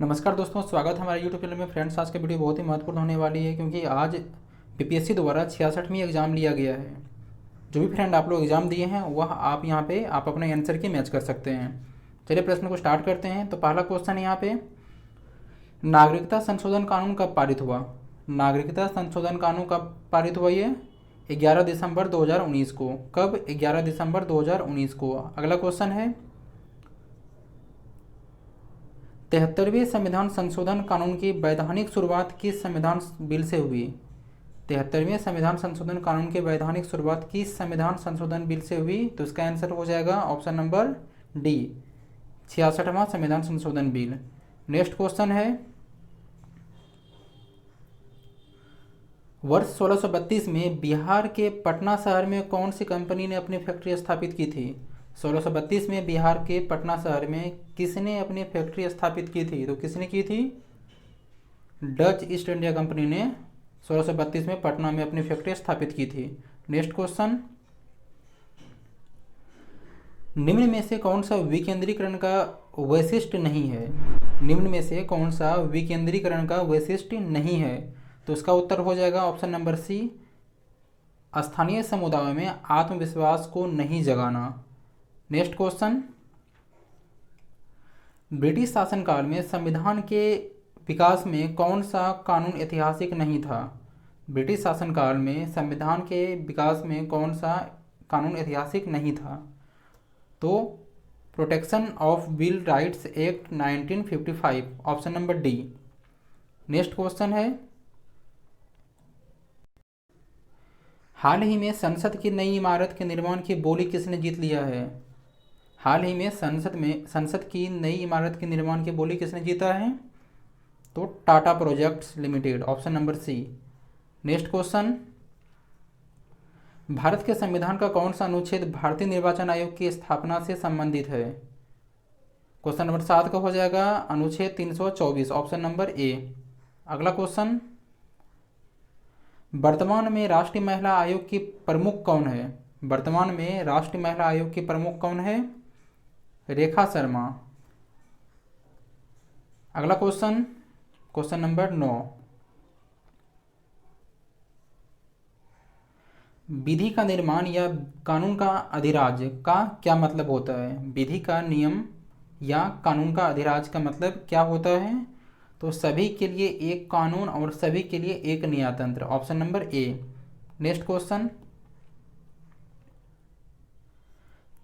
नमस्कार दोस्तों, स्वागत है हमारे यूट्यूब चैनल में। फ्रेंड्स, आज की वीडियो बहुत ही महत्वपूर्ण होने वाली है क्योंकि आज पीपीएससी द्वारा 66वीं एग्ज़ाम लिया गया है। जो भी फ्रेंड आप लोग एग्ज़ाम दिए हैं वह आप यहाँ पे आप अपने आंसर की मैच कर सकते हैं। चलिए प्रश्न को स्टार्ट करते हैं। तो पहला क्वेश्चन यहाँ पे, नागरिकता संशोधन कानून कब पारित हुआ? नागरिकता संशोधन कानून कब पारित हुआ? ये 11 दिसंबर 2019 को। कब? 11 दिसंबर 2019 को। अगला क्वेश्चन है, 73वें संविधान संशोधन कानून की वैधानिक शुरुआत किस संविधान बिल से हुई? 73वें संविधान संशोधन कानून की वैधानिक शुरुआत किस संविधान संशोधन बिल से हुई? तो इसका आंसर हो जाएगा ऑप्शन नंबर डी, 66वां संविधान संशोधन बिल। नेक्स्ट क्वेश्चन है, वर्ष 1632 में बिहार के पटना शहर में कौन सी कंपनी ने अपनी फैक्ट्री स्थापित की थी? 1632 में बिहार के पटना शहर में किसने अपनी फैक्ट्री स्थापित की थी? तो किसने की थी? डच ईस्ट इंडिया कंपनी ने 1632 में पटना में अपनी फैक्ट्री स्थापित की थी। नेक्स्ट क्वेश्चन, निम्न में से कौन सा विकेंद्रीकरण का वैशिष्ट नहीं है? निम्न में से कौन सा विकेंद्रीकरण का वैशिष्ट नहीं है? तो इसका उत्तर हो जाएगा ऑप्शन नंबर सी, स्थानीय समुदायों में आत्मविश्वास को नहीं जगाना। नेक्स्ट क्वेश्चन, ब्रिटिश शासनकाल में संविधान के विकास में कौन सा कानून ऐतिहासिक नहीं था? ब्रिटिश शासनकाल में संविधान के विकास में कौन सा कानून ऐतिहासिक नहीं था? तो protection of bill rights act 1955, option number D. Next question है, हाल ही में संसद की नई इमारत के निर्माण की बोली किसने जीत लिया है? हाल ही में संसद की नई इमारत के निर्माण की बोली किसने जीता है? तो Tata projects limited, option number C. Next question, Bharat के संविधान का कौन सा अनुच्छेद भारतीय निर्वाचन आयोग की स्थापना से संबंधित है? क्वेश्चन नंबर 7 का हो जाएगा अनुच्छेद 324, ऑप्शन नंबर ए। अगला क्वेश्चन, वर्तमान में राष्ट्रीय महिला आयोग की प्रमुख कौन है? वर्तमान में राष्ट्रीय महिला आयोग की प्रमुख कौन है? रेखा शर्मा। अगला क्वेश्चन, क्वेश्चन नंबर 9, विधि का निर्माण या कानून का अधिराज का क्या मतलब होता है? विधि का नियम या कानून का अधिराज का मतलब क्या होता है? तो सभी के लिए एक कानून और सभी के लिए एक न्यायतंत्र, option number A. Next question,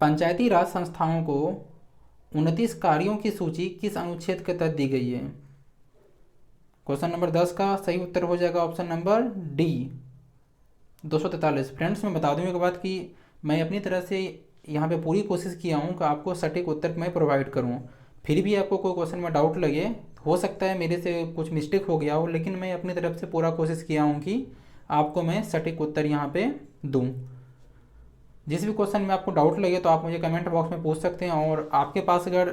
Panchayati Raj संस्थाओं को 29 कार्यों की सूची किस अनुच्छेद के तहत दी गई है? क्वेश्चन नंबर 10 का सही उत्तर हो जाएगा ऑप्शन नंबर डी, 243। फ्रेंड्स, मैं बता दूं एक बात कि मैं अपनी तरह से यहाँ पे पूरी कोशिश किया हूँ कि आपको सटीक उत्तर मैं प्रोवाइड करूँ। फिर भी आपको कोई क्वेश्चन में डाउट लगे, हो सकता है मेरे से कुछ मिस्टेक हो गया हो, लेकिन मैं अपनी तरफ से पूरा कोशिश किया हूँ कि आपको मैं सटीक उत्तर यहाँ पे दूँ। जिस भी क्वेश्चन में आपको डाउट लगे तो आप मुझे कमेंट बॉक्स में पूछ सकते हैं, और आपके पास अगर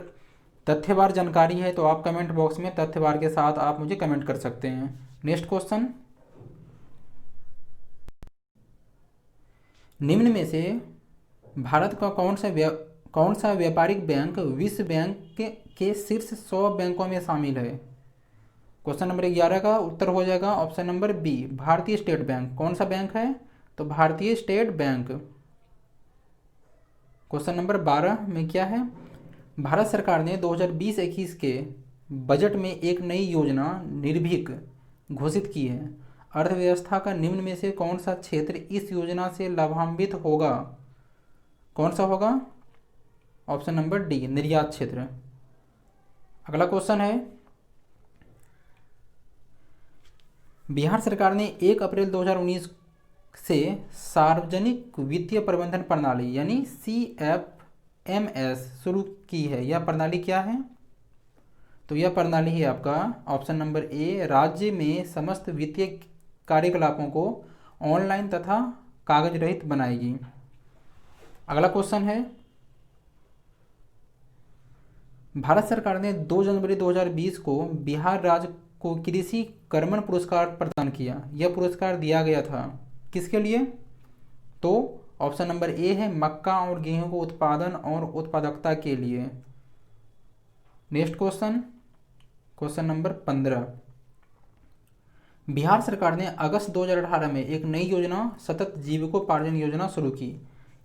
तथ्यवार जानकारी है तो आप कमेंट बॉक्स में तथ्यवार के साथ आप मुझे कमेंट कर सकते हैं। नेक्स्ट क्वेश्चन, निम्न में से भारत का कौन सा व्यापारिक बैंक विश्व बैंक के शीर्ष 100 बैंकों में शामिल है? क्वेश्चन नंबर 11 का उत्तर हो जाएगा ऑप्शन नंबर बी, भारतीय स्टेट बैंक। कौन सा बैंक है? तो भारतीय स्टेट बैंक। क्वेश्चन नंबर 12 में क्या है, भारत सरकार ने 2020-21 के बजट में एक नई योजना निर्भीक घोषित की है। अर्थव्यवस्था का निम्न में से कौन सा क्षेत्र इस योजना से लाभान्वित होगा? कौन सा होगा? ऑप्शन नंबर डी, निर्यात क्षेत्र। अगला क्वेश्चन है, बिहार सरकार ने 1 अप्रैल 2019 से सार्वजनिक वित्तीय प्रबंधन प्रणाली यानी CFMS शुरू की है। यह प्रणाली क्या है? तो यह प्रणाली है आपका ऑप्शन नंबर ए, राज्य में समस्त वित्तीय कार्यकलापों को ऑनलाइन तथा कागज रहित बनाएगी। अगला क्वेश्चन है, भारत सरकार ने 2 जनवरी 2020 को बिहार राज्य को कृषि कर्मण पुरस्कार प्रदान किया। यह पुरस्कार दिया गया था किसके लिए? तो ऑप्शन नंबर ए है, मक्का और गेहूं को उत्पादन और उत्पादकता के लिए। Next question, question number 15, Bihar सरकार ने अगस्त 2018 में एक नई योजना सतत जीविकोपार्जन योजना शुरू की।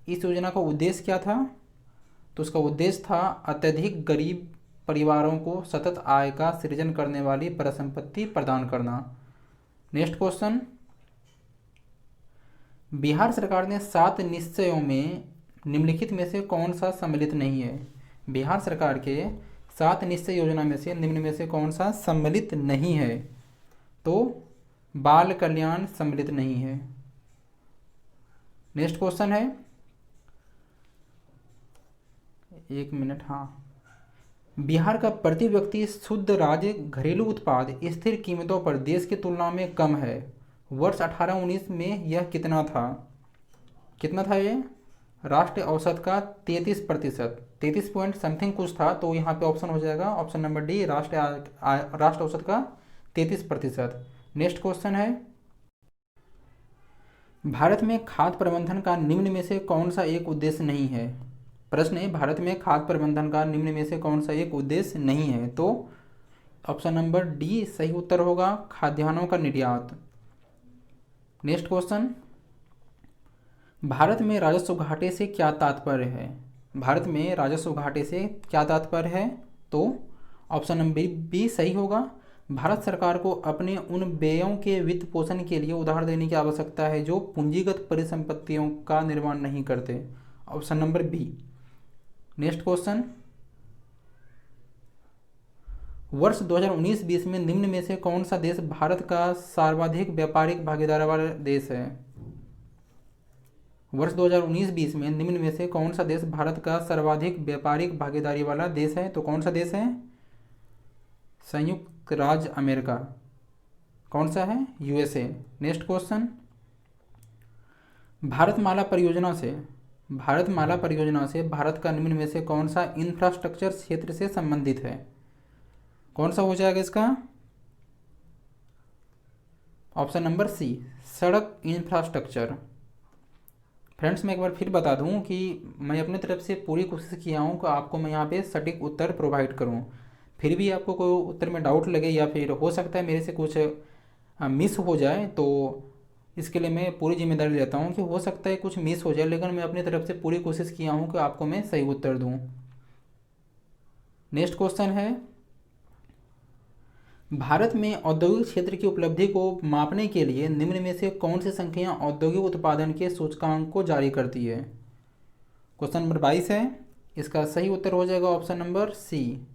इस योजना का उद्देश्य क्या था? तो उसका उद्देश्य था अत्यधिक गरीब परिवारों को सतत आय का सृजन करने वाली परिसंपत्ति प्रदान करना। नेक्स्ट क्वेश्चन, बिहार सरकार ने 7 निश्चयों में निम्नलिखित में से कौन सा सम्मिलित नहीं है? बिहार सरकार के 7 निश्चय योजना में से निम्न में से कौन सा सम्मिलित नहीं है? तो बाल कल्याण सम्मिलित नहीं है। नेक्स्ट क्वेश्चन है, 1 मिनट, हाँ, बिहार का प्रति व्यक्ति शुद्ध राज्य घरेलू उत्पाद स्थिर कीमतों पर देश की तुलना में कम है। वर्ष 18-19 में यह कितना था? कितना था ये? राष्ट्रीय औसत का 33%, 33 पॉइंट समथिंग कुछ था। तो यहाँ पे ऑप्शन हो जाएगा ऑप्शन नंबर डी, राष्ट्रीय औसत का 33%। नेक्स्ट क्वेश्चन है, भारत में खाद्य प्रबंधन का निम्न में से कौन सा एक उद्देश्य नहीं है? प्रश्न है, भारत में खाद्य प्रबंधन का निम्न में से कौन सा एक उद्देश्य नहीं है? तो ऑप्शन नंबर डी सही उत्तर होगा, खाद्यान्नों का निर्यात। नेक्स्ट क्वेश्चन, भारत में राजस्व घाटे से क्या तात्पर्य है? भारत में राजस्व घाटे से क्या तात्पर्य है? तो ऑप्शन नंबर बी सही होगा, भारत सरकार को अपने उन व्ययों के वित्त पोषण के लिए उधार देने की आवश्यकता है जो पूंजीगत परिसंपत्तियों का निर्माण नहीं करते। Option number B. Next question, वर्ष 2019-20 में निम्न में से कौन सा देश भारत का सर्वाधिक व्यापारिक भागीदारी वाला देश है? वर्ष 2019-20 में निम्न में से कौन सा देश भारत का सर्वाधिक व्यापारिक भागीदारी वाला देश है? तो कौन सा देश है? संयुक्त राज्य अमेरिका। कौन सा है? यूएसए। नेक्स्ट क्वेश्चन, भारतमाला परियोजना से भारत का निम्न में से कौन सा इंफ्रास्ट्रक्चर क्षेत्र से संबंधित है? कौन सा हो जाएगा इसका? ऑप्शन नंबर सी, सड़क इंफ्रास्ट्रक्चर। फ्रेंड्स, मैं एक बार फिर बता दूं कि मैं अपनी तरफ से पूरी कोशिश किया हूं कि आपको मैं यहाँ पे सटीक उत्तर प्रोवाइड करूं। फिर भी आपको कोई उत्तर में डाउट लगे या फिर हो सकता है मेरे से कुछ मिस हो जाए, तो इसके लिए मैं पूरी जिम्मेदारी लेता हूं कि हो सकता है कुछ मिस हो जाए, लेकिन मैं अपनी तरफ से पूरी कोशिश किया हूं कि आपको मैं सही उत्तर दूं। नेक्स्ट क्वेश्चन है, भारत में औद्योगिक क्षेत्र की उपलब्धि को मापने के लिए निम्न में से कौन सी संख्या औद्योगिक उत्पादन के सूचकांक को जारी करती है? क्वेश्चन नंबर 22 है, इसका सही उत्तर हो जाएगा ऑप्शन नंबर सी,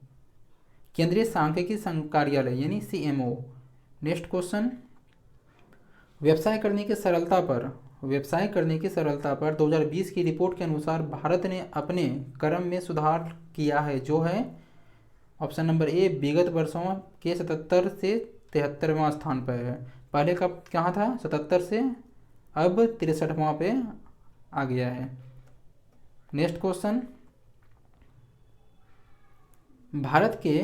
केंद्रीय सांख्यिकी कार्यालय यानी CMO। नेक्स्ट क्वेश्चन, व्यवसाय करने की सरलता पर 2020 की रिपोर्ट के अनुसार भारत ने अपने क्रम में सुधार किया है, जो है ऑप्शन नंबर ए, विगत वर्षों के 77 से 73वां स्थान पर है। पहले कब कहाँ था? 77 से अब 63वां पे आ गया है। नेक्स्ट क्वेश्चन, भारत के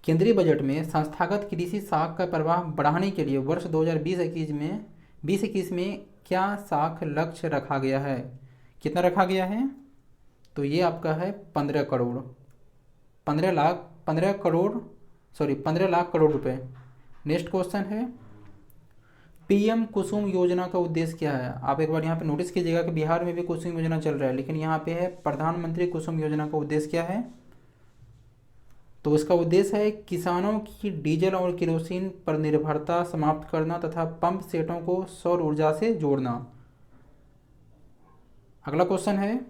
केंद्रीय बजट में संस्थागत कृषि साख का प्रवाह बढ़ाने के लिए वर्ष 2020-21 में क्या साख लक्ष्य रखा गया है? कितना रखा गया है? तो ये आपका है 15 लाख करोड़ रुपए। नेक्स्ट क्वेश्चन है, PM कुसुम योजना का उद्देश्य क्या है? आप एक बार यहाँ पे नोटिस कीजिएगा कि बिहार में भी कुसुम योजना चल रहा है, लेकिन यहाँ पे है प्रधानमंत्री कुसुम योजना का उद्देश्य क्या है? तो इसका उद्देश्य है किसानों की डीजल और केरोसिन पर निर्भरता समाप्त करना तथा पंप सेटों को सौर ऊर्जा से जोड़ना। अगला क्वेश्चन है,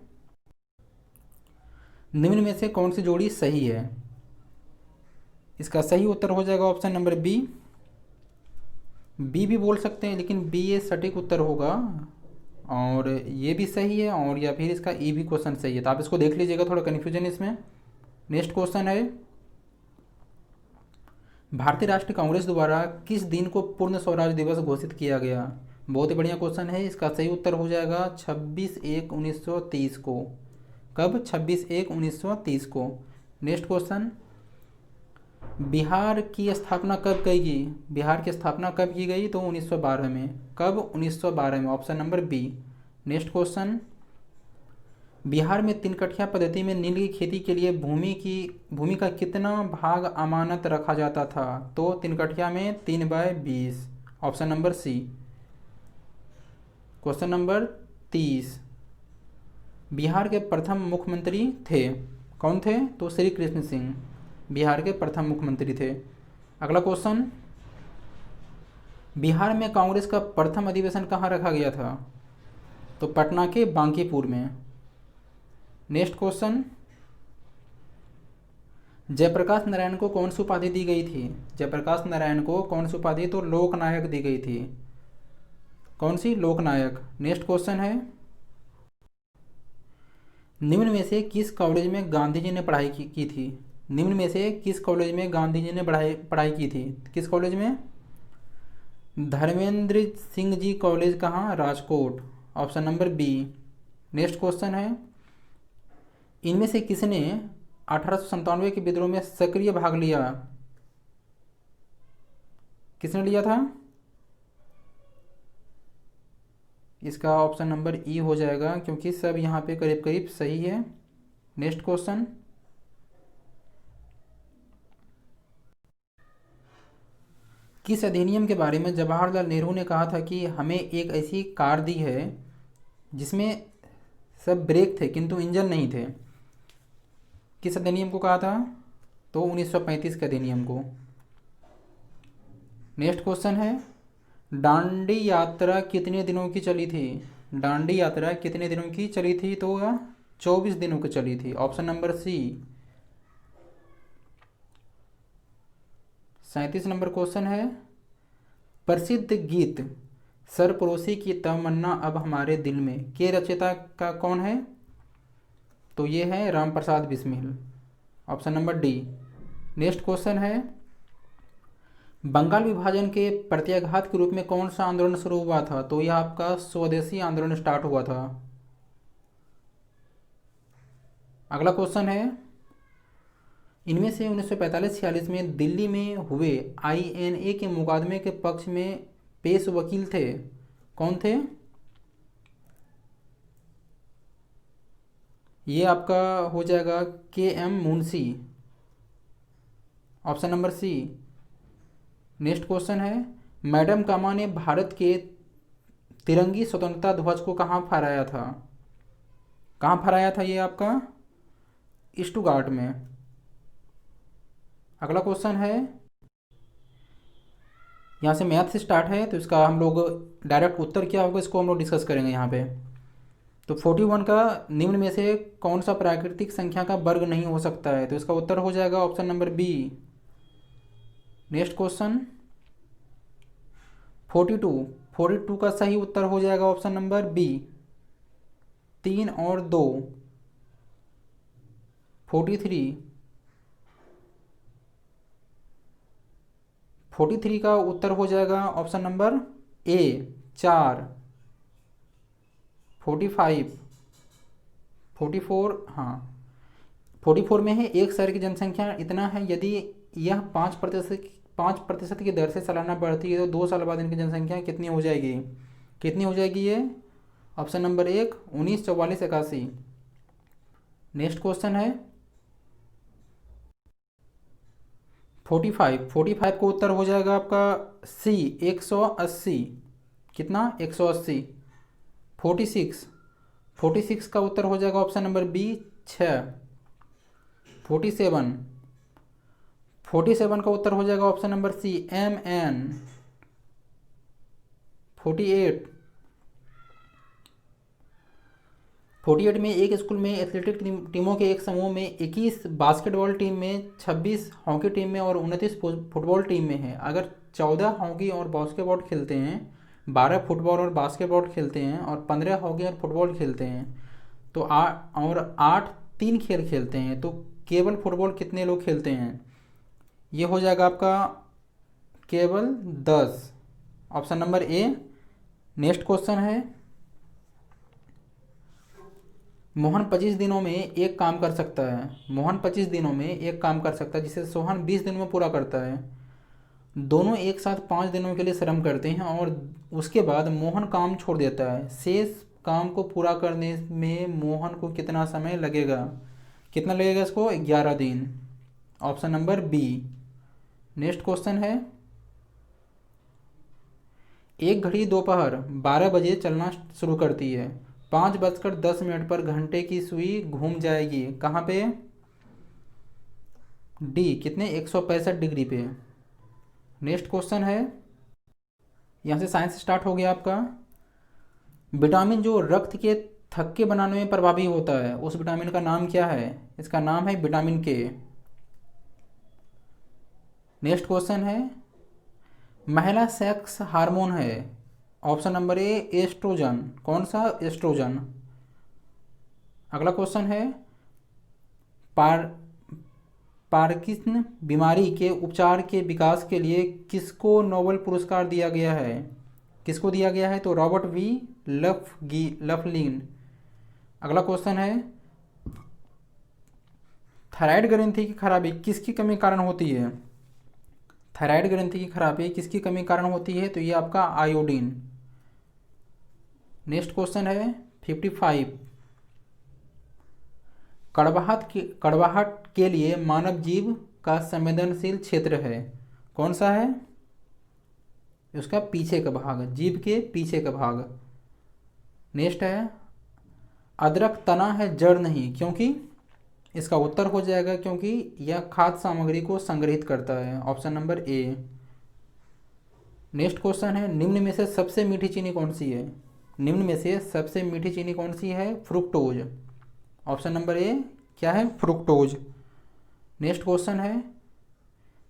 निम्न में से कौन सी जोड़ी सही है? इसका सही उत्तर हो जाएगा ऑप्शन नंबर बी भी बोल सकते हैं, लेकिन बी ये सटीक उत्तर होगा, और ये भी सही है, और या फिर इसका ई भी क्वेश्चन सही है। तो आप इसको देख लीजिएगा, थोड़ा कन्फ्यूजन इसमें। नेक्स्ट क्वेश्चन है, भारतीय राष्ट्रीय कांग्रेस द्वारा किस दिन को पूर्ण स्वराज दिवस घोषित किया गया? बहुत ही बढ़िया क्वेश्चन है। इसका सही उत्तर हो जाएगा 26/1/1930 को। कब? 26/1/1930 को। नेक्स्ट क्वेश्चन, बिहार की स्थापना कब की गई? बिहार की स्थापना कब की गई? तो 1912 में। कब? 1912 में। Option number B. Next question, Bihar में तिनकठिया पद्धति में नील की खेती के लिए भूमि का कितना भाग अमानत रखा जाता था? तो तिनकठिया में 3/20। Option number C. Question number 30। Bihar के प्रथम मुख्यमंत्री थे, कौन थे? तो श्री कृष्ण सिंह बिहार के प्रथम मुख्यमंत्री थे। अगला क्वेश्चन, बिहार में कांग्रेस का प्रथम अधिवेशन कहाँ रखा गया था? तो पटना के बांकीपुर में। नेक्स्ट क्वेश्चन, जयप्रकाश नारायण को कौन सी उपाधि दी गई थी? जयप्रकाश नारायण को कौन सी उपाधि? तो लोकनायक दी गई थी। कौन सी? लोकनायक। नेक्स्ट क्वेश्चन है, निम्न में से किस कॉलेज में गांधी जी ने पढ़ाई की थी? निम्न में से किस कॉलेज में गांधी जी ने पढ़ाई की थी? किस कॉलेज में? धर्मेंद्र सिंह जी कॉलेज, कहाँ? Rajkot. Option number B. Next question है, इनमें से किसने 1897 के विद्रोह में सक्रिय भाग लिया? किसने लिया था? इसका ऑप्शन नंबर ई हो जाएगा, क्योंकि सब यहाँ पे करीब करीब सही है। नेक्स्ट क्वेश्चन, किस अधिनियम के बारे में जवाहरलाल नेहरू ने कहा था कि हमें एक ऐसी कार दी है जिसमें सब ब्रेक थे किंतु इंजन नहीं थे? किस अधिनियम को कहा था? तो 1935 के अधिनियम को। नेक्स्ट क्वेश्चन है, दांडी यात्रा कितने दिनों की चली थी? दांडी यात्रा कितने दिनों की चली थी? तो 24 दिनों की चली थी। Option number C. 37 number question है, प्रसिद्ध गीत सरपरोशी की तमन्ना अब हमारे दिल में के रचयिता का कौन है? तो ये है Ram Prasad Bismil. Option number D. Next question है, बंगाल विभाजन के प्रत्याघात के रूप में कौन सा आंदोलन शुरू हुआ था? तो यह आपका स्वदेशी आंदोलन स्टार्ट हुआ था। अगला क्वेश्चन है, इनमें से 1945-46 में दिल्ली में हुए INA के मुकदमे के पक्ष में पेश वकील थे, कौन थे? ये आपका हो जाएगा KM Munshi. Option number C. Next question है, मैडम कामा ने भारत के तिरंगी स्वतंत्रता ध्वज को कहाँ फहराया था? कहाँ फहराया था? ये आपका स्टुगार्ट में। अगला क्वेश्चन है, यहाँ से मैथ से स्टार्ट है, तो इसका हम लोग डायरेक्ट उत्तर क्या होगा इसको हम लोग डिस्कस करेंगे यहाँ पे। तो 41 का निम्न में से कौन सा प्राकृतिक संख्या का वर्ग नहीं हो सकता है? तो इसका उत्तर हो जाएगा option number B. Next question, 42 का सही उत्तर हो जाएगा ऑप्शन नंबर बी, 3 और 2। 43 का उत्तर हो जाएगा ऑप्शन नंबर ए, 4। 45, 44, हाँ 44 में है, एक शहर की जनसंख्या इतना है, यदि यह 5% की दर से सालाना बढ़ती है तो 2 साल बाद इनकी जनसंख्या कितनी हो जाएगी? कितनी हो जाएगी ये? Option number 1, 19, 44, 81। नेक्स्ट क्वेश्चन है 45 को उत्तर हो जाएगा आपका सी, 180। कितना? 180। 46 का उत्तर हो जाएगा ऑप्शन नंबर बी, 6। 47 का उत्तर हो जाएगा ऑप्शन नंबर सी, MN। 48 में एक स्कूल में एथलेटिक टीमों के एक समूह में 21 बास्केटबॉल टीम में, 26 हॉकी टीम में और 29 फुटबॉल टीम में है। अगर 14 हॉकी और बास्केटबॉल खेलते हैं, 12 फुटबॉल और बास्केटबॉल खेलते हैं और 15 हॉकी और फुटबॉल खेलते हैं तो और 8 3 खेल खेलते हैं, तो केवल फुटबॉल कितने लोग खेलते हैं? ये हो जाएगा आपका केवल 10। Option number A. Next question है, मोहन 25 दिनों में एक काम कर सकता है। मोहन 25 दिनों में एक काम कर सकता है जिसे सोहन 20 दिनों में पूरा करता है। दोनों एक साथ 5 दिनों के लिए श्रम करते हैं और उसके बाद मोहन काम छोड़ देता है। शेष काम को पूरा करने में मोहन को कितना समय लगेगा? कितना लगेगा इसको? 11 दिन। Option number B. Next question है, एक घड़ी दोपहर 12 बजे चलना शुरू करती है, 5:10 पर घंटे की सुई घूम जाएगी कहाँ पे? डी, कितने? 165 डिग्री पे। नेक्स्ट क्वेश्चन है, यहाँ से साइंस स्टार्ट हो गया आपका। विटामिन जो रक्त के थक्के बनाने में प्रभावी होता है, उस विटामिन का नाम क्या है? इसका नाम है विटामिन के। नेक्स्ट क्वेश्चन है, महिला सेक्स हार्मोन है। Option number A oestrogen. कौन सा? एस्ट्रोजन। अगला क्वेश्चन है, पार पार्किंसन बीमारी के उपचार के विकास के लिए किसको नोबेल पुरस्कार दिया गया है? किसको दिया गया है? तो रॉबर्ट वी लफलिन। अगला क्वेश्चन है, थायराइड ग्रंथि की खराबी किसकी कमी कारण होती है? थायराइड ग्रंथि की खराबी किसकी कमी कारण होती है? तो ये आपका आयोडीन। नेक्स्ट क्वेश्चन है 55, कड़वाहट के लिए मानव जीव का संवेदनशील क्षेत्र है, कौन सा है? उसका पीछे का भाग, जीभ के पीछे का भाग। नेक्स्ट है, अदरक तना है जड़ नहीं, क्योंकि? इसका उत्तर हो जाएगा क्योंकि यह खाद्य सामग्री को संग्रहित करता है। Option number A. Next question है, निम्न में से सबसे मीठी चीनी कौन सी है? निम्न में से सबसे मीठी चीनी कौन सी है? फ्रुक्टोज। ऑप्शन नंबर ए क्या है? फ्रुक्टोज। नेक्स्ट क्वेश्चन है,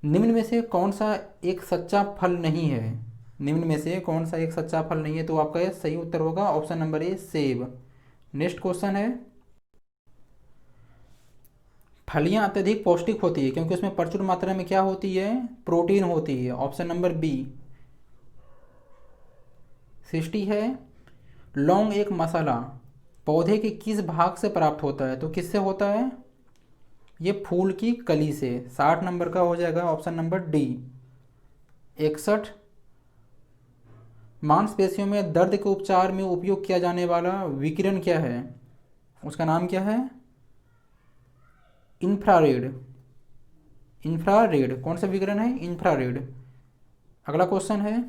निम्न में से कौन सा एक सच्चा फल नहीं है? निम्न में से कौन सा एक सच्चा फल नहीं है? तो आपका ये सही उत्तर होगा ऑप्शन नंबर ए सेब। नेक्स्ट क्वेश्चन है, फलियां अत्यधिक पौष्टिक होती है क्योंकि उसमें प्रचुर मात्रा में क्या होती है? प्रोटीन होती है। Option number B. 60 है, लौंग एक मसाला पौधे के किस भाग से प्राप्त होता है? तो किससे होता है? ये फूल की कली से। 60 नंबर का हो जाएगा ऑप्शन नंबर डी। 61, मांसपेशियों में दर्द के उपचार में उपयोग किया जाने वाला विकिरण क्या है? उसका नाम क्या है? इंफ्रारेड। इंफ्रारेड कौन सा विकिरण है? इंफ्रारेड। अगला क्वेश्चन है,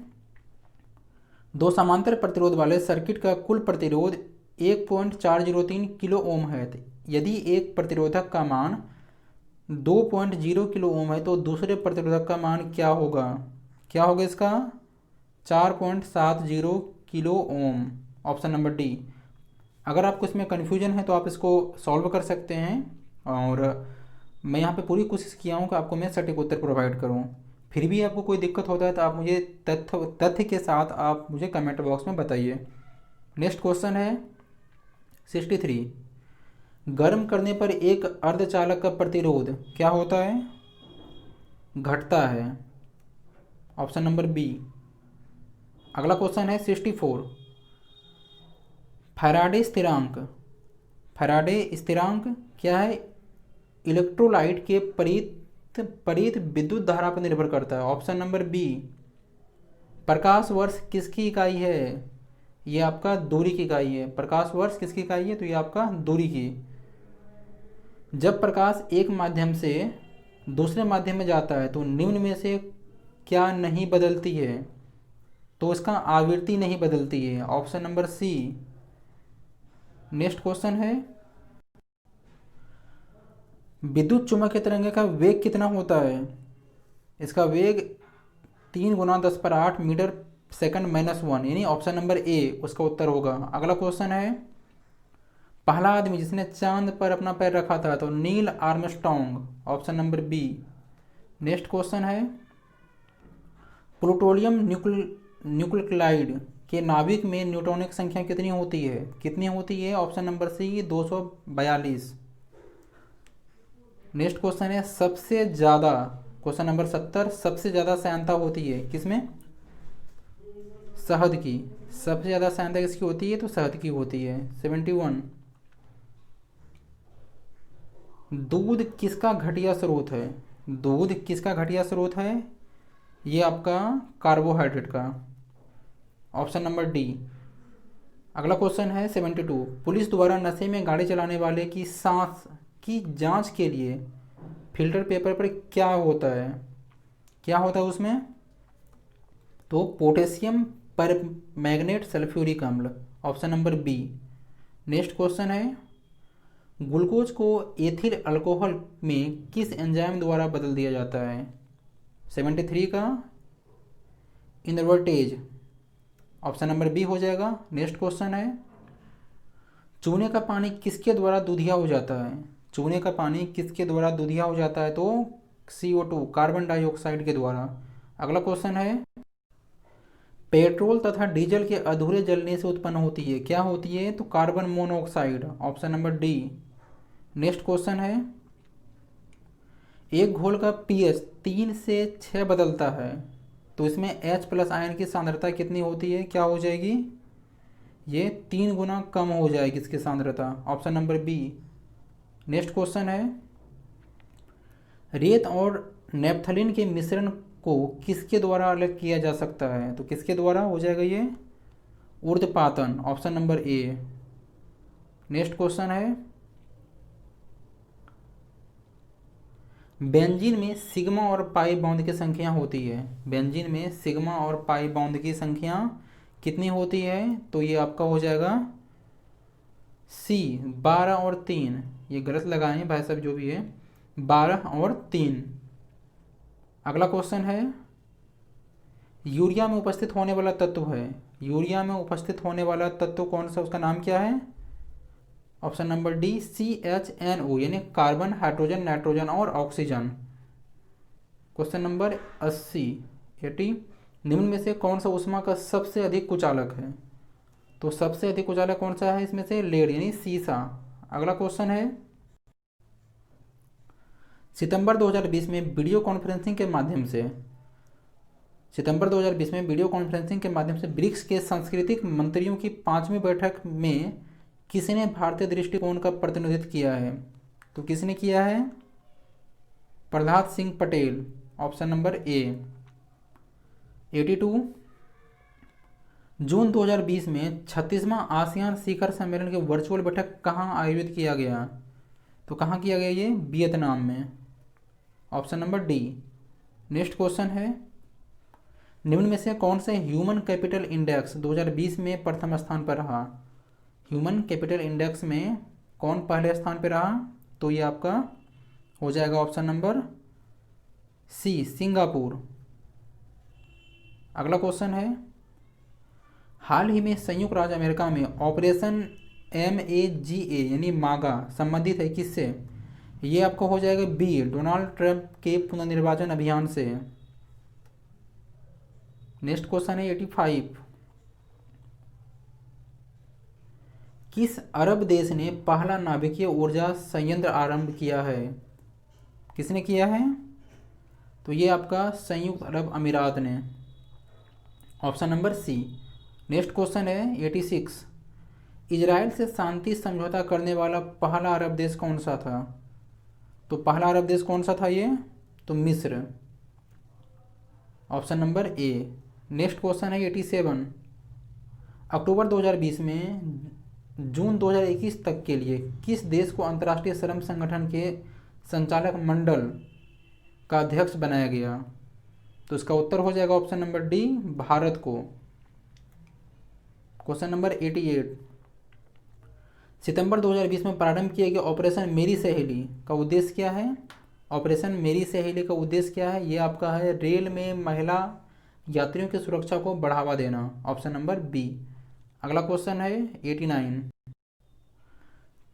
दो समांतर प्रतिरोध वाले सर्किट का कुल प्रतिरोध 1.403 किलो ओम है। यदि एक प्रतिरोधक का मान 2.0 किलो ओम है तो दूसरे प्रतिरोधक का मान क्या होगा? क्या होगा इसका? 4.70 kilo ohm. Option number D. अगर आपको इसमें कन्फ्यूजन है तो आप इसको सॉल्व कर सकते हैं, और मैं यहाँ पे पूरी कोशिश किया हूँ कि आपको मैं सटीक उत्तर प्रोवाइड करूँ। फिर भी आपको कोई दिक्कत होता है तो आप मुझे तथ्य के साथ आप मुझे कमेंट बॉक्स में बताइए। नेक्स्ट क्वेश्चन है 63, गर्म करने पर एक अर्धचालक का प्रतिरोध क्या होता है? घटता है। Option number B. अगला क्वेश्चन है 64, फैराडे स्थिरांक। फैराडे स्थिरांक क्या है? इलेक्ट्रोलाइट के परित विद्युत धारा पर निर्भर करता है। Option number B. प्रकाश वर्ष किसकी इकाई है? ये आपका दूरी की इकाई है। प्रकाश वर्ष किसकी इकाई है? तो ये आपका दूरी की। जब प्रकाश एक माध्यम से दूसरे माध्यम में जाता है तो निम्न में से क्या नहीं बदलती है? तो इसका आवृत्ति नहीं बदलती है। Option number C. Next question है, विद्युत चुम्बकीय तरंग का वेग कितना होता है? इसका वेग 3 × 10⁸ मीटर सेकंड -1, यानी ऑप्शन नंबर ए उसका उत्तर होगा। अगला क्वेश्चन है, पहला आदमी जिसने चांद पर अपना पैर रखा था तो Neil Armstrong. Option number B. Next question है, प्लूटोनियम न्यूक्लियोटाइड के नाभिक में न्यूट्रॉनिक संख्या कितनी होती है? कितनी होती है? Option number C 242। Next question है सबसे ज़्यादा, क्वेश्चन नंबर 70, सबसे ज़्यादा श्यानता होती है किसमें? शहद की। सबसे ज़्यादा श्यानता किसकी होती है? तो शहद की होती है। 71, दूध किसका घटिया स्रोत है? दूध किसका घटिया स्रोत है? ये आपका कार्बोहाइड्रेट का। Option number D. अगला क्वेश्चन है 72, पुलिस द्वारा नशे में गाड़ी चलाने वाले की सांस की जांच के लिए फिल्टर पेपर पर क्या होता है, क्या होता है उसमें? तो पोटेशियम पर मैग्नेट सल्फ्यूरिक अम्ल, option number B. Next question है, ग्लूकोज को एथिल अल्कोहल में किस एंजाइम द्वारा बदल दिया जाता है? 73 का इनवर्टेज, ऑप्शन नंबर बी हो जाएगा। नेक्स्ट क्वेश्चन है, चूने का पानी किसके द्वारा दूधिया हो जाता है? चूने का पानी किसके द्वारा दूधिया हो जाता है? तो CO2 कार्बन डाइऑक्साइड के द्वारा। अगला क्वेश्चन है, पेट्रोल तथा डीजल के अधूरे जलने से उत्पन्न होती है, क्या होती है? तो carbon monoxide, option number D. Next question है, एक घोल का pH 3 से 6 बदलता है, तो इसमें H प्लस आयन की सांद्रता कितनी होती है, क्या हो जाएगी? ये 3 गुना कम हो जाएगी इसकी सांद्रता, option number B. Next question है, रेत और नेपथलीन के मिश्रण को किसके द्वारा अलग किया जा सकता है? तो किसके द्वारा हो जाएगा ये? ऊर्ध्वपातन, option number A. Next question है, बेंजीन में सिग्मा और पाई बॉन्ड की संख्या होती है, बेंजीन में सिग्मा और पाई बॉन्ड की संख्या कितनी होती है? तो ये आपका हो जाएगा सी, 12 और 3। ये गलत लगाए हैं भाई साहब जो भी है, 12 और 3। अगला क्वेश्चन है, यूरिया में उपस्थित होने वाला तत्व है, यूरिया में उपस्थित होने वाला तत्व कौन सा, उसका नाम क्या है? ऑप्शन नंबर डी, CHNO, यानी कार्बन, हाइड्रोजन, नाइट्रोजन और ऑक्सीजन। क्वेश्चन नंबर 80, निम्न में से कौन सा ऊष्मा का सबसे अधिक कुचालक है? तो सबसे अधिक कुचालक कौन सा है इसमें से? लेड, यानी सीसा। अगला क्वेश्चन है, सितंबर 2020 में वीडियो कॉन्फ्रेंसिंग के माध्यम से, सितंबर 2020 में वीडियो कॉन्फ्रेंसिंग के माध्यम से ब्रिक्स के सांस्कृतिक मंत्रियों की 5वीं बैठक में किसने भारतीय दृष्टिकोण का प्रतिनिधित्व किया है? तो किसने किया है? प्रहलाद सिंह पटेल, ऑप्शन नंबर ए। 82, जून 2020 में 36वां आसियान शिखर सम्मेलन की वर्चुअल बैठक कहाँ आयोजित किया गया? तो कहाँ किया गया ये? वियतनाम में, option number D. Next question है, निम्न में से कौन से ह्यूमन कैपिटल इंडेक्स 2020 में प्रथम स्थान पर रहा? ह्यूमन कैपिटल इंडेक्स में कौन पहले स्थान पर रहा? तो ये आपका हो जाएगा ऑप्शन नंबर सी, सिंगापुर। अगला क्वेश्चन है, हाल ही में संयुक्त राज्य अमेरिका में ऑपरेशन MAGA यानी मागा संबंधित है किससे? ये आपको हो जाएगा बी, डोनाल्ड ट्रंप के पुनर्निर्वाचन अभियान से। नेक्स्ट क्वेश्चन है 85, किस अरब देश ने पहला नाभिकीय ऊर्जा संयंत्र आरंभ किया है? किसने किया है? तो ये आपका संयुक्त अरब अमीरात ने, option number C. Next question है 86, इजराइल से शांति समझौता करने वाला पहला अरब देश कौन सा था? तो पहला अरब देश कौन सा था ये? तो मिस्र, option number A. Next question है 87, अक्टूबर 2020 में जून 2021 तक के लिए किस देश को अंतर्राष्ट्रीय श्रम संगठन के संचालक मंडल का अध्यक्ष बनाया गया? तो इसका उत्तर हो जाएगा ऑप्शन नंबर डी, भारत को। क्वेश्चन नंबर 88, सितंबर 2020 में प्रारंभ किया गया ऑपरेशन मेरी सहेली का उद्देश्य क्या है? ऑपरेशन मेरी सहेली का उद्देश्य क्या है? ये आपका है रेल में महिला यात्रियों की सुरक्षा को बढ़ावा देना, ऑप्शन नंबर बी। अगला क्वेश्चन है 89,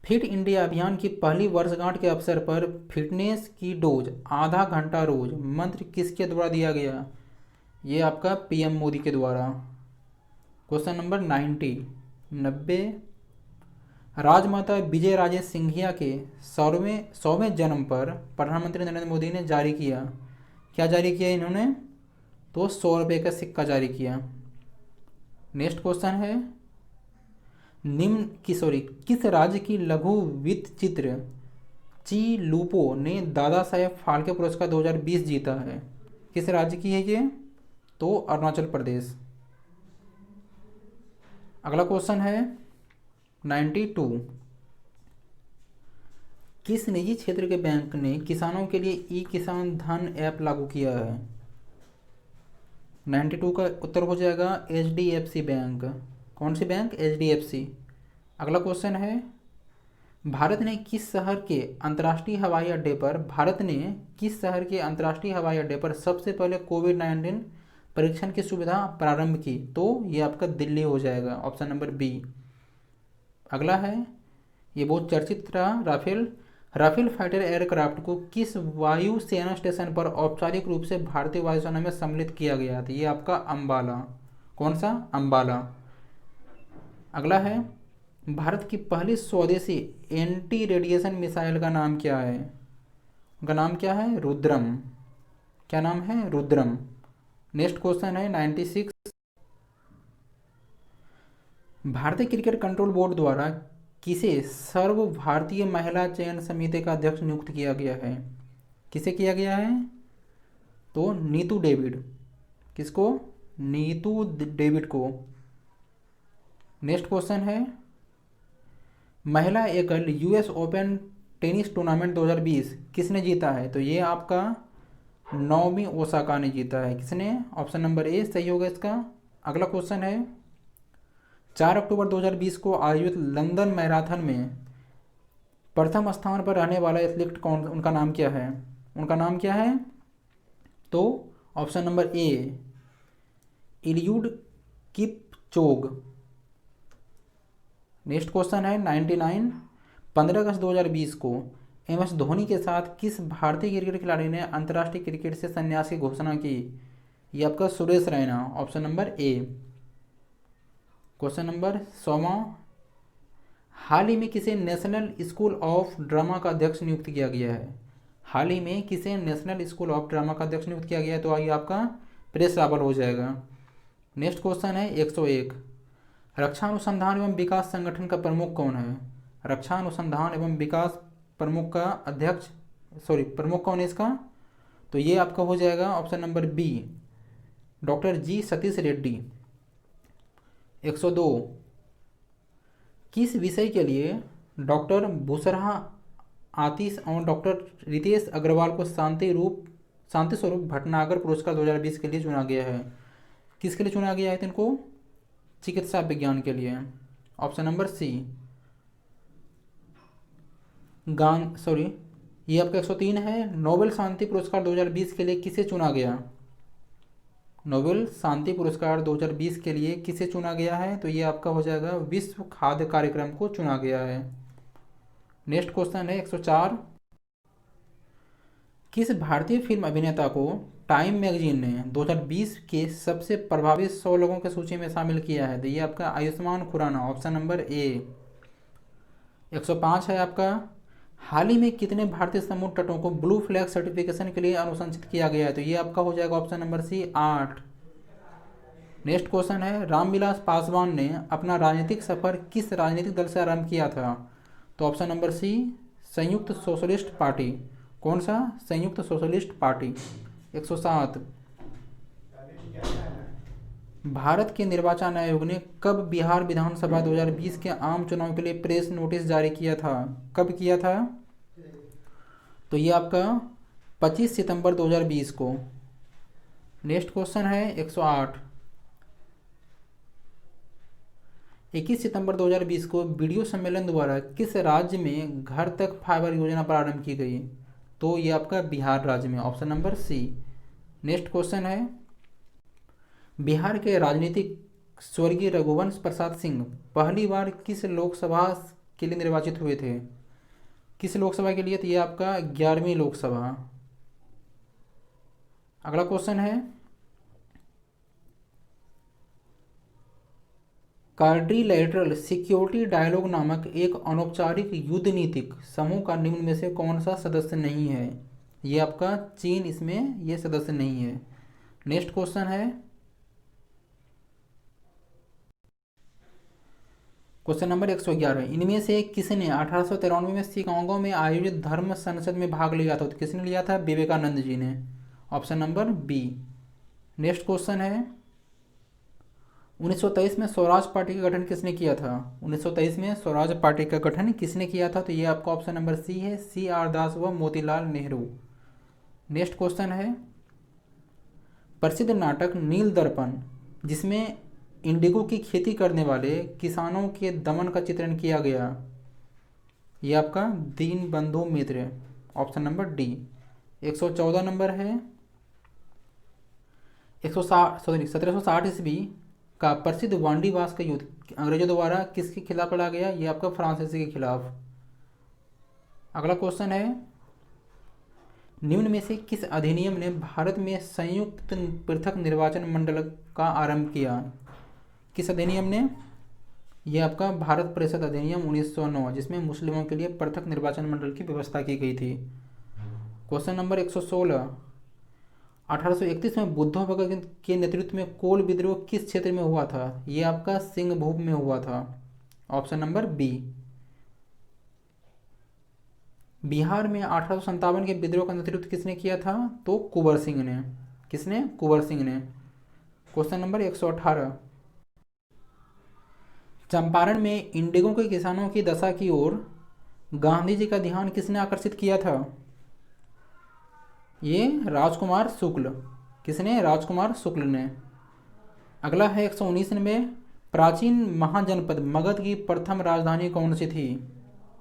फिट इंडिया अभियान की पहली वर्षगांठ के अवसर पर फिटनेस की डोज आधा घंटा रोज मंत्र किसके द्वारा दिया गया? ये आपका PM मोदी के द्वारा। क्वेश्चन नंबर 90, राजमाता विजय राजे सिंधिया के 100वें जन्म पर प्रधानमंत्री नरेंद्र मोदी ने जारी किया, क्या जारी किया इन्होंने? तो 100 रुपये का सिक्का जारी किया। नेक्स्ट क्वेश्चन है, किस राज्य की लघु वित्त चित्र ची लूपो ने दादा साहेब फाल्के पुरस्कार 2020 जीता है? किस राज्य की है ये? तो अरुणाचल प्रदेश। अगला क्वेश्चन है 92। किस निजी क्षेत्र के बैंक ने किसानों के लिए ई किसान धन ऐप लागू किया है? 92 का उत्तर हो जाएगा HDFC बैंक। कौन सी बैंक? HDFC। अगला क्वेश्चन है, भारत ने किस शहर के अंतर्राष्ट्रीय हवाई अड्डे पर सबसे पहले कोविड-19 परीक्षण की सुविधा प्रारंभ की? तो ये आपका दिल्ली हो जाएगा, ऑप्शन नंबर बी। अगला है, ये बहुत चर्चित रहा, राफेल फाइटर एयरक्राफ्ट को किस वायु सेना स्टेशन पर औपचारिक रूप से भारतीय वायुसेना में सम्मिलित किया गया था? ये आपका अंबाला। कौन सा? अंबाला। अगला है, भारत की पहली स्वदेशी एंटी रेडिएशन मिसाइल का नाम क्या है? उनका नाम क्या है? रुद्रम। क्या नाम है? रुद्रम। नेक्स्ट क्वेश्चन है 96। भारतीय क्रिकेट कंट्रोल बोर्ड द्वारा किसे सर्व भारतीय महिला चयन समिति का अध्यक्ष नियुक्त किया गया है? किसे किया गया है? तो नीतू डेविड। किसको? नीतू डेविड को। नेक्स्ट क्वेश्चन है, महिला एकल यूएस ओपन टेनिस टूर्नामेंट 2020 किसने जीता है? तो ये आपका नाओमी ओसाका ने जीता है। किसने? ऑप्शन नंबर ए सही होगा इसका। अगला क्वेश्चन है, 4 अक्टूबर 2020 को आयोजित लंदन मैराथन में प्रथम स्थान पर रहने वाला एथलीट कौन? उनका नाम क्या है? उनका नाम क्या है? तो option number A Eliud Kipchoge. Next question है 99। 15 अगस्त 2020 को MS धोनी के साथ किस भारतीय क्रिकेट खिलाड़ी ने अंतर्राष्ट्रीय क्रिकेट से संन्यास की घोषणा की? ये आपका Suresh Raina, option number A. Question number 100वां, हाल ही में किसे नेशनल स्कूल ऑफ ड्रामा का अध्यक्ष नियुक्त किया गया है? हाल ही में किसे नेशनल स्कूल ऑफ ड्रामा का अध्यक्ष नियुक्त किया गया है? तो आइए आपका प्रेस रावल हो जाएगा। नेक्स्ट क्वेश्चन है 101। रक्षा अनुसंधान एवं विकास संगठन का प्रमुख कौन है? रक्षा अनुसंधान एवं विकास प्रमुख का प्रमुख कौन है इसका? तो ये आपका हो जाएगा ऑप्शन नंबर बी, डॉक्टर जी सतीश रेड्डी। 102। किस विषय के लिए डॉक्टर बुसरा आतिश और डॉक्टर रितेश अग्रवाल को शांति स्वरूप भटनागर पुरस्कार 2020 के लिए चुना गया है? किसके लिए चुना गया है इनको? चिकित्सा विज्ञान के लिए, ऑप्शन नंबर सी। ये आपका 103 है, नोबेल शांति पुरस्कार 2020 के लिए किसे चुना गया? नोबेल शांति पुरस्कार 2020 के लिए किसे चुना गया है? तो ये आपका हो जाएगा विश्व खाद्य कार्यक्रम को चुना गया है। नेक्स्ट क्वेश्चन है 104। किस भारतीय फिल्म अभिनेता को टाइम मैगजीन ने 2020 के सबसे प्रभावित 100 लोगों की सूची में शामिल किया है? तो ये आपका Ayushmann Khurana, option number A. 105 है आपका, हाल ही में कितने भारतीय समुद्र तटों को ब्लू फ्लैग सर्टिफिकेशन के लिए अनुशंसित किया गया है? तो ये आपका हो जाएगा option number C, 8। Next question है, रामविलास पासवान ने अपना राजनीतिक सफर किस राजनीतिक दल से आरंभ किया था? तो ऑप्शन नंबर सी, संयुक्त सोशलिस्ट पार्टी। कौन सा? संयुक्त सोशलिस्ट पार्टी। 107। भारत के निर्वाचन आयोग ने कब बिहार विधानसभा 2020 के आम चुनाव के लिए प्रेस नोटिस जारी किया था? कब किया था? तो ये आपका 25 सितंबर 2020 को। नेक्स्ट क्वेश्चन है 108। 21 सितंबर 2020 को वीडियो सम्मेलन द्वारा किस राज्य में घर तक फाइबर योजना प्रारंभ की गई? तो ये आपका बिहार राज्य में, option number C. Next question है, बिहार के राजनीतिक स्वर्गीय रघुवंश प्रसाद सिंह पहली बार किस लोकसभा के लिए निर्वाचित हुए थे? किस लोकसभा के लिए? तो ये आपका 11वीं लोकसभा। अगला क्वेश्चन है, क्वाड्रिलैटरल सिक्योरिटी डायलॉग नामक एक अनौपचारिक युद्ध नीतिक समूह का निम्न में से कौन सा सदस्य नहीं है? ये आपका चीन इसमें ये सदस्य नहीं है। नेक्स्ट क्वेश्चन है, क्वेश्चन नंबर 111। इनमें से किसने 1893 में शिकागो में आयोजित धर्म संसद में भाग लिया था? तो किसने लिया था? विवेकानंद जी ने, option number B. Next question है, 1923 में स्वराज पार्टी का गठन किसने किया था? 1923 में स्वराज पार्टी का गठन किसने किया था? तो ये आपका ऑप्शन नंबर सी है, सी आर दास व मोतीलाल नेहरू। नेक्स्ट क्वेश्चन है, प्रसिद्ध नाटक नील दर्पण जिसमें इंडिगो की खेती करने वाले किसानों के दमन का चित्रण किया गया, ये आपका दीन बंधु मित्र, ऑप्शन नंबर डी। 114 नंबर है, 1760 ईस्वी का प्रसिद्ध वांडीवास का युद्ध अंग्रेजों द्वारा किसके खिलाफ लड़ा गया? ये आपका फ्रांसीसी के खिलाफ। अगला क्वेश्चन है, निम्न में से किस अधिनियम ने भारत में संयुक्त पृथक निर्वाचन मंडल का आरंभ किया? किस अधिनियम ने? यह आपका भारत परिषद अधिनियम 1909, जिसमें मुस्लिमों के लिए पृथक निर्वाचन मंडल की व्यवस्था की गई थी। क्वेश्चन नंबर 116, 1831 में बुद्धो भगत के नेतृत्व में कोल विद्रोह किस क्षेत्र में हुआ था? यह आपका सिंहभूम में हुआ था, ऑप्शन नंबर बी। बिहार में 1857 के विद्रोह का नेतृत्व किसने किया था? तो कुंवर सिंह ने। किसने? कुंवर सिंह ने। क्वेश्चन नंबर 118, चंपारण में इंडिगो के किसानों की दशा की ओर गांधी जी का ध्यान किसने आकर्षित किया था? ये राजकुमार शुक्ल। किसने? राजकुमार शुक्ल ने। अगला है 119 में, प्राचीन महाजनपद मगध की प्रथम राजधानी कौन सी थी?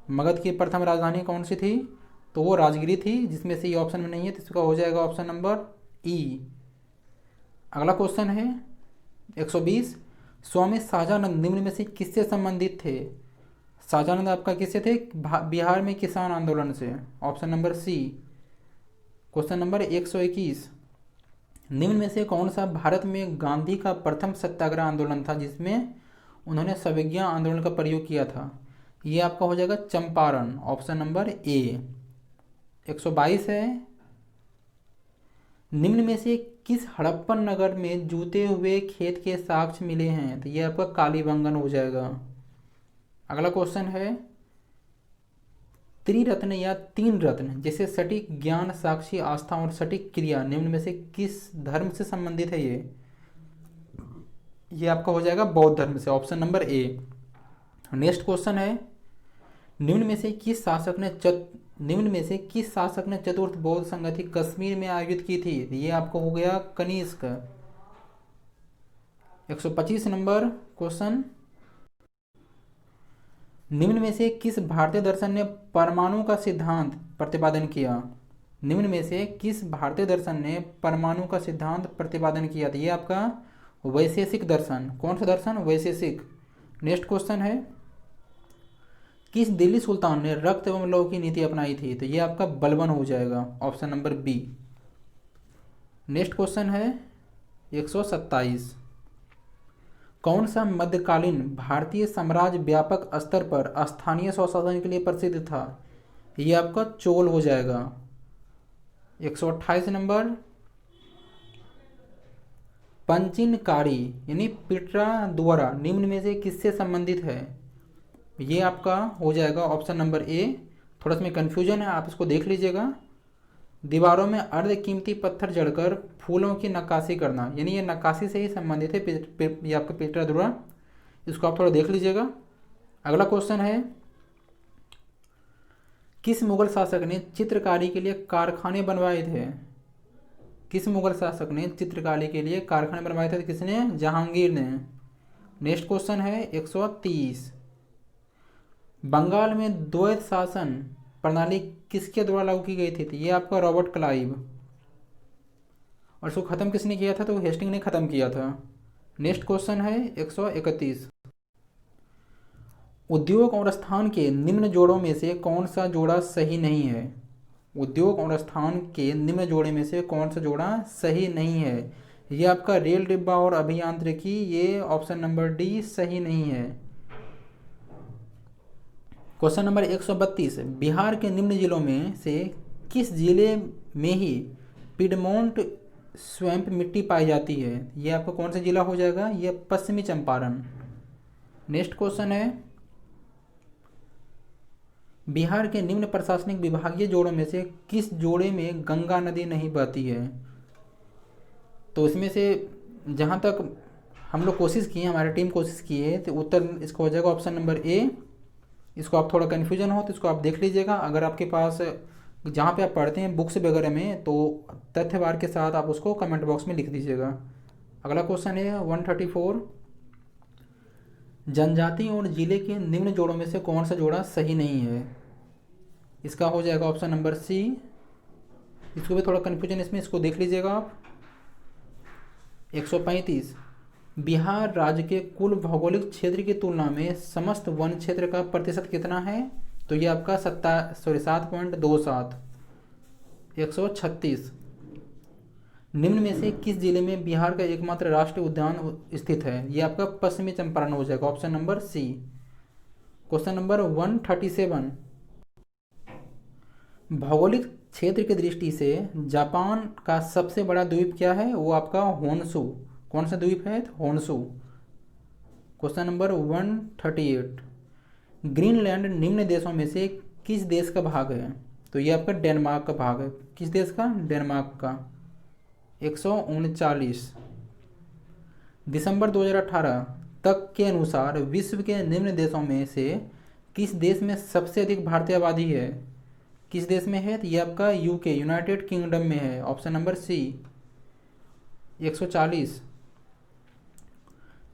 मगध की प्रथम राजधानी कौन सी थी? तो वो राजगिरी थी, जिसमें से ये ऑप्शन में नहीं है, तो इसका हो जाएगा ऑप्शन नंबर ई। अगला क्वेश्चन है 120, स्वामी शाहजानंद निम्न में से किससे संबंधित थे? शाहजानंद आपका किससे थे? बिहार में किसान आंदोलन से, option number C. Question number 121, निम्न में से कौन सा भारत में गांधी का प्रथम सत्याग्रह आंदोलन था जिसमें उन्होंने सविज्ञा आंदोलन का प्रयोग किया था? ये आपका हो जाएगा चंपारण, ऑप्शन नंबर ए। 122 है, निम्न में से किस हड़प्पन नगर में जूते हुए खेत के साक्ष्य मिले हैं? तो ये आपका कालीबंगन हो जाएगा। अगला क्वेश्चन है, त्रिरत्न या तीन रत्न जैसे सटीक ज्ञान, साक्षी, आस्था और सटीक क्रिया निम्न में से किस धर्म से संबंधित है? ये आपका हो जाएगा बौद्ध धर्म से, option number A. Next question है, निम्न में से किस शासक ने चतुर्थ बौद्ध संगति कश्मीर में आयोजित की थी? ये आपको हो गया कनिष्क। 125 नंबर क्वेश्चन, निम्न में से किस भारतीय दर्शन ने परमाणु का सिद्धांत प्रतिपादन किया? निम्न में से किस भारतीय दर्शन ने परमाणु का सिद्धांत प्रतिपादन किया? ये आपका वैशेषिक दर्शन। कौन सा दर्शन? वैशेषिक। नेक्स्ट क्वेश्चन है, किस दिल्ली सुल्तान ने रक्त एवं लौह की नीति अपनाई थी? तो ये आपका बलबन हो जाएगा, option number B. Next question है 127, कौन सा मध्यकालीन भारतीय साम्राज्य व्यापक स्तर पर स्थानीय स्वशासन के लिए प्रसिद्ध था? ये आपका चोल हो जाएगा। 128 नंबर, पंचिनकारी यानी पिटरा द्वारा निम्न में से किससे संबंधित है? ये आपका हो जाएगा ऑप्शन नंबर ए। थोड़ा सा में कन्फ्यूजन है, आप इसको देख लीजिएगा। दीवारों में अर्ध कीमती पत्थर जड़कर फूलों की नक्काशी करना, यानी ये नक्काशी से ही संबंधित है, ये आपका पिटरा द्वारा, इसको आप थोड़ा देख लीजिएगा। अगला क्वेश्चन है, किस मुगल शासक ने चित्रकारी के लिए कारखाने बनवाए थे? किस मुगल शासक ने चित्रकारी के लिए कारखाने बनवाए थे? किसने? जहांगीर ने। नेक्स्ट क्वेश्चन है 130, बंगाल में द्वैत शासन प्रणाली किसके द्वारा लागू की गई थी? तो ये आपका रॉबर्ट क्लाइव। और इसको खत्म किसने किया था? तो हेस्टिंग ने खत्म किया था। नेक्स्ट क्वेश्चन है 131, उद्योग और स्थान के निम्न जोड़ों में से कौन सा जोड़ा सही नहीं है? उद्योग और स्थान के निम्न जोड़े में से कौन सा जोड़ा सही नहीं है? ये आपका रेल डिब्बा और अभियांत्रिकी, ये ऑप्शन नंबर डी सही नहीं है। क्वेश्चन नंबर 132, बिहार के निम्न जिलों में से किस जिले में ही पिडमोंट स्वैम्प मिट्टी पाई जाती है? ये आपका कौन सा जिला हो जाएगा? ये पश्चिमी चंपारण। नेक्स्ट क्वेश्चन है, बिहार के निम्न प्रशासनिक विभागीय जोड़ों में से किस जोड़े में गंगा नदी नहीं बहती है? तो इसमें से जहाँ तक हम लोग कोशिश किए, हमारी टीम कोशिश की है, तो उत्तर इसका हो जाएगा ऑप्शन नंबर ए। इसको आप थोड़ा कन्फ्यूजन हो तो इसको आप देख लीजिएगा, अगर आपके पास जहाँ पे आप पढ़ते हैं बुक्स वगैरह में, तो तथ्यवार के साथ आप उसको कमेंट बॉक्स में लिख दीजिएगा। अगला क्वेश्चन है 134, जनजाति और जिले के निम्न जोड़ों में से कौन सा जोड़ा सही नहीं है? इसका हो जाएगा ऑप्शन नंबर सी। इसको भी थोड़ा कन्फ्यूजन इसमें, इसको देख लीजिएगा आप। 135, बिहार राज्य के कुल भौगोलिक क्षेत्र की तुलना में समस्त वन क्षेत्र का प्रतिशत कितना है? तो ये आपका 7.27। 136, निम्न में से किस जिले में बिहार का एकमात्र राष्ट्रीय उद्यान स्थित है? ये आपका पश्चिमी चंपारण हो जाएगा, option number C. Question number 137, भौगोलिक क्षेत्र की दृष्टि से जापान का सबसे बड़ा द्वीप क्या है? वो आपका होन्शु। कौन सा द्वीप है? होन्शु। क्वेश्चन नंबर 138, ग्रीनलैंड निम्न देशों में से किस देश का भाग है? तो ये आपका डेनमार्क का भाग है। किस देश का? डेनमार्क का। 139, दिसंबर 2018 तक के अनुसार विश्व के निम्न देशों में से किस देश में सबसे अधिक भारतीय आबादी है? किस देश में है? तो ये आपका यूके, यूनाइटेड किंगडम में है, ऑप्शन नंबर सी। 140,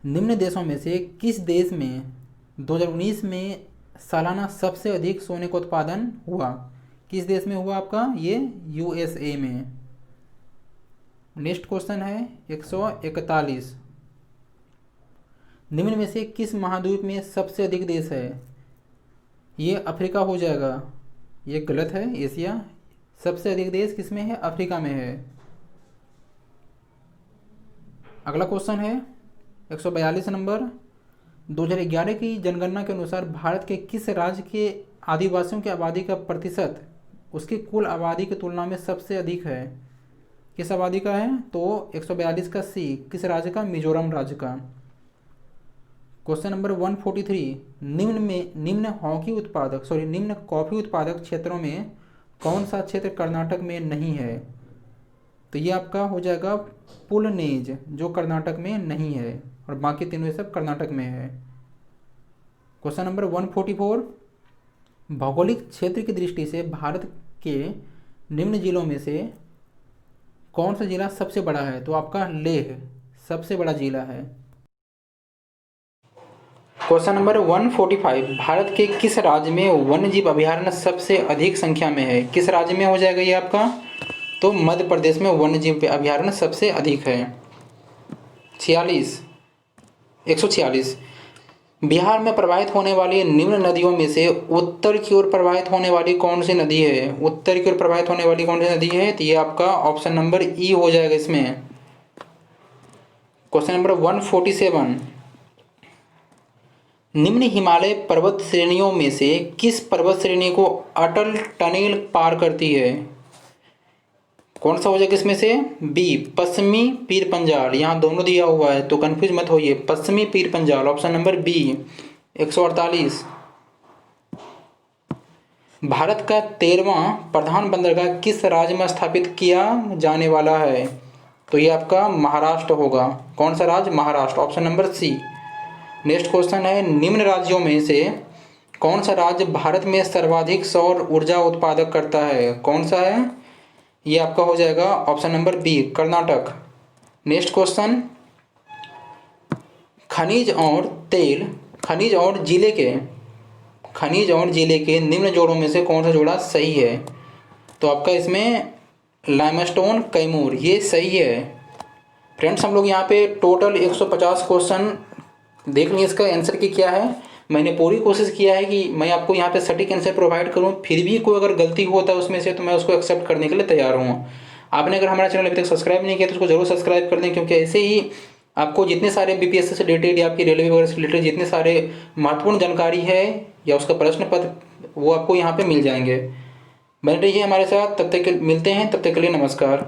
निम्न देशों में से किस देश में 2019 में सालाना सबसे अधिक सोने का उत्पादन हुआ? किस देश में हुआ आपका? ये यूएसए में। नेक्स्ट क्वेश्चन है 141, निम्न में से किस महाद्वीप में सबसे अधिक देश है? ये अफ्रीका हो जाएगा। ये गलत है, एशिया। सबसे अधिक देश किस में है? अफ्रीका में है। अगला क्वेश्चन है 142 नंबर, 2011 की जनगणना के अनुसार भारत के किस राज्य के आदिवासियों की आबादी का प्रतिशत उसकी कुल आबादी की तुलना में सबसे अधिक है? किस आबादी का है? तो 142 का सी। किस राज्य का? मिजोरम राज्य का। क्वेश्चन नंबर 143, निम्न कॉफी उत्पादक क्षेत्रों में कौन सा क्षेत्र कर्नाटक में नहीं है? तो ये आपका हो जाएगा पुलनेज, जो कर्नाटक में नहीं है, और बाकी तीनों सब कर्नाटक में है। क्वेश्चन नंबर 144, भौगोलिक क्षेत्र की दृष्टि से भारत के निम्न जिलों में से कौन सा जिला सबसे बड़ा है? तो आपका लेह सबसे बड़ा जिला है। क्वेश्चन नंबर 145, भारत के किस राज्य में वन्यजीव अभयारण्य सबसे अधिक संख्या में है? किस राज्य में हो जाएगा ये आपका? तो मध्य प्रदेश में वन्यजीव अभयारण्य सबसे अधिक है। 146, बिहार में प्रवाहित होने वाली निम्न नदियों में से उत्तर की ओर प्रवाहित होने वाली कौन सी नदी है? उत्तर की ओर प्रवाहित होने वाली कौन सी नदी है? तो ये आपका ऑप्शन नंबर ई हो जाएगा इसमें। क्वेश्चन नंबर 147, निम्न हिमालय पर्वत श्रेणियों में से किस पर्वत श्रेणी को अटल टनल पार करती है? कौन सा हो जाएगा इसमें से? बी, पश्चिमी पीर पंजाल। यहाँ दोनों दिया हुआ है तो कंफ्यूज मत होइए, पश्चिमी Pir Panjal, option number B. 148, Bharat का 13वां प्रधान बंदरगाह किस राज्य में स्थापित किया जाने वाला है? तो ये आपका महाराष्ट्र होगा। कौन सा राज्य? Maharashtra, option number C. Next question है, निम्न राज्यों में से कौन सा राज्य भारत में सर्वाधिक सौर ऊर्जा उत्पादक करता है? कौन सा है? ये आपका हो जाएगा option number B, Karnataka. Next question, खनिज और जिले के निम्न जोड़ों में से कौन सा जोड़ा सही है? तो आपका इसमें लाइमस्टोन कैमूर, ये सही है। फ्रेंड्स, हम लोग यहाँ पे टोटल 150 क्वेश्चन देख लिए, इसका आंसर की क्या है। मैंने पूरी कोशिश किया है कि मैं आपको यहाँ पे सटीक आंसर प्रोवाइड करूँ, फिर भी कोई अगर गलती होता है उसमें से तो मैं उसको एक्सेप्ट करने के लिए तैयार हूँ। आपने अगर हमारा चैनल अभी तक सब्सक्राइब नहीं किया तो उसको जरूर सब्सक्राइब कर दें, क्योंकि ऐसे ही आपको जितने सारे बीपीएससी से रिलेटेड या आपकी रेलवे वगैरह से रिलेटेड जितने सारे महत्वपूर्ण जानकारी है या उसका प्रश्न पत्र, वो आपको यहाँ पर मिल जाएंगे। बने रहिए हमारे साथ, तब तक मिलते हैं, तब तक के लिए नमस्कार।